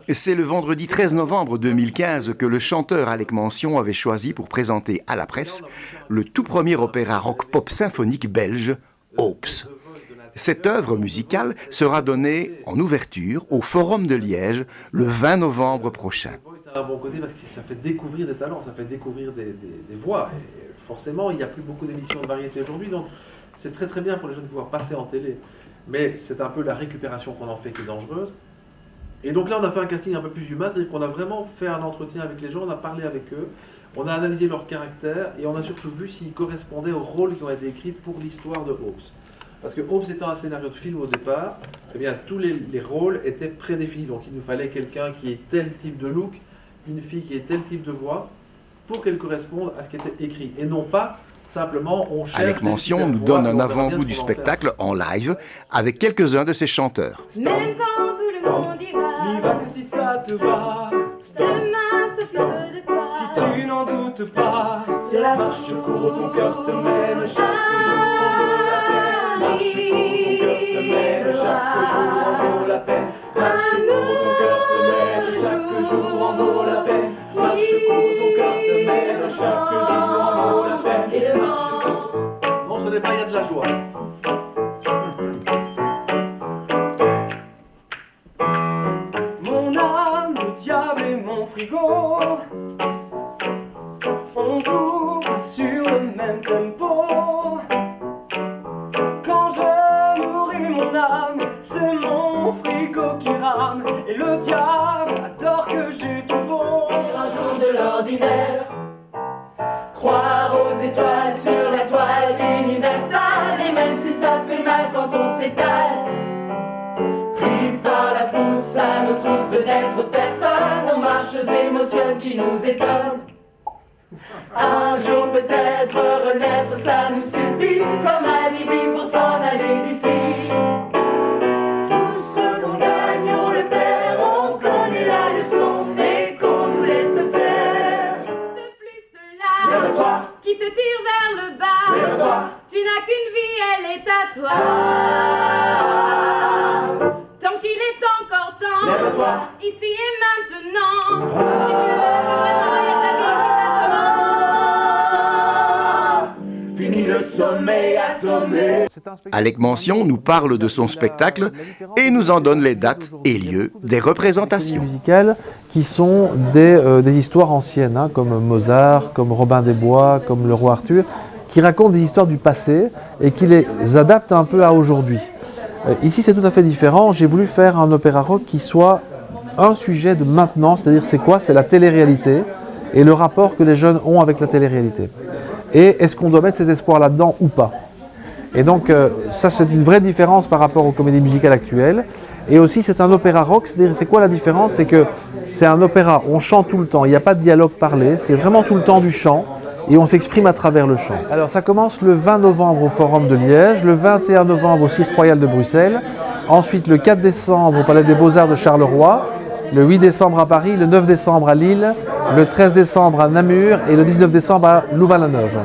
C'est le vendredi 13 novembre 2015 que le chanteur Alec Mention avait choisi pour présenter à la presse le tout premier opéra rock-pop symphonique belge, Hopes. Cette œuvre musicale sera donnée en ouverture au Forum de Liège le 20 novembre prochain. Ça a un bon côté parce que ça fait découvrir des talents, ça fait découvrir des voix. Et forcément, il n'y a plus beaucoup d'émissions de variété aujourd'hui, donc c'est très bien pour les jeunes de pouvoir passer en télé. Mais c'est un peu la récupération qu'on en fait qui est dangereuse. Et donc là, on a fait un casting un peu plus humain, c'est-à-dire qu'on a vraiment fait un entretien avec les gens, on a parlé avec eux, on a analysé leur caractère et on a surtout vu s'ils correspondaient aux rôles qui ont été écrits pour l'histoire de Hopes. Parce que Hopes étant un scénario de film au départ, eh bien, tous les rôles étaient prédéfinis. Donc il nous fallait quelqu'un qui ait tel type de look, une fille qui ait tel type de voix, pour qu'elle corresponde à ce qui était écrit. Et non pas simplement on cherche... Alec Mention nous donne un avant-goût du spectacle en live avec quelques-uns de ses chanteurs. Même quand tout le monde y N'y va, va que si ça te va. demain sauf de toi. Si tu n'en doutes pas, Sur la marche court, ton cœur te mène chaque jour en vaut la peine. Marche court, ton cœur te mène chaque jour en vaut la peine. Marche court, ton cœur te mène chaque jour en vaut la peine. Marche court, ton cœur te mène chaque jour en vaut la peine. Et le vent, Non, ce n'est pas, il y a de la joie. Mon âme, le diable et mon frigo, on joue pas sur le même tempo. Quand je nourris mon âme, c'est mon frigo qui rame. Et le diable adore que j'ai tout faux. un jour de l'ordinaire, croire aux étoiles sur la toile universelle. Et même si ça fait mal quand on s'étale, pris par la frousse, ça nous trousse de n'être personne. Nos marches émotions qui nous étonnent. Un jour peut-être renaître, ça nous suffit comme alibi pour s'en aller d'ici. Tout ce qu'on gagne, on le perd, on connaît la leçon, mais qu'on nous laisse faire. N'écoute plus cela Lève-toi, qui te tire vers le bas. lève-toi. Tu n'as qu'une vie, elle est à toi. Tant qu'il est encore temps, Lève-toi. ici et maintenant. Si tu veux vraiment, il y a ta vie qui t'attend. Fini le sommeil assommé. Alec Mention nous parle de son spectacle et nous en donne les dates et lieux des représentations. Musicales qui sont des histoires anciennes, hein, comme Mozart, comme Robin des Bois, comme le roi Arthur, qui racontent des histoires du passé et qui les adaptent un peu à aujourd'hui. Ici, c'est tout à fait différent. J'ai voulu faire un opéra rock qui soit un sujet de maintenant, c'est-à-dire c'est quoi? C'est la télé-réalité et le rapport que les jeunes ont avec la télé-réalité. Et est-ce qu'on doit mettre ses espoirs là-dedans ou pas? Et donc, ça, c'est une vraie différence par rapport aux comédies musicales actuelles. Et aussi, c'est un opéra rock, c'est-à-dire, c'est quoi la différence? C'est que c'est un opéra, on chante tout le temps, il n'y a pas de dialogue parlé, c'est vraiment tout le temps du chant, et on s'exprime à travers le chant. Alors, ça commence le 20 novembre au Forum de Liège, le 21 novembre au Cirque Royal de Bruxelles, ensuite le 4 décembre au Palais des Beaux-Arts de Charleroi, le 8 décembre à Paris, le 9 décembre à Lille, le 13 décembre à Namur et le 19 décembre à Louvain-la-Neuve.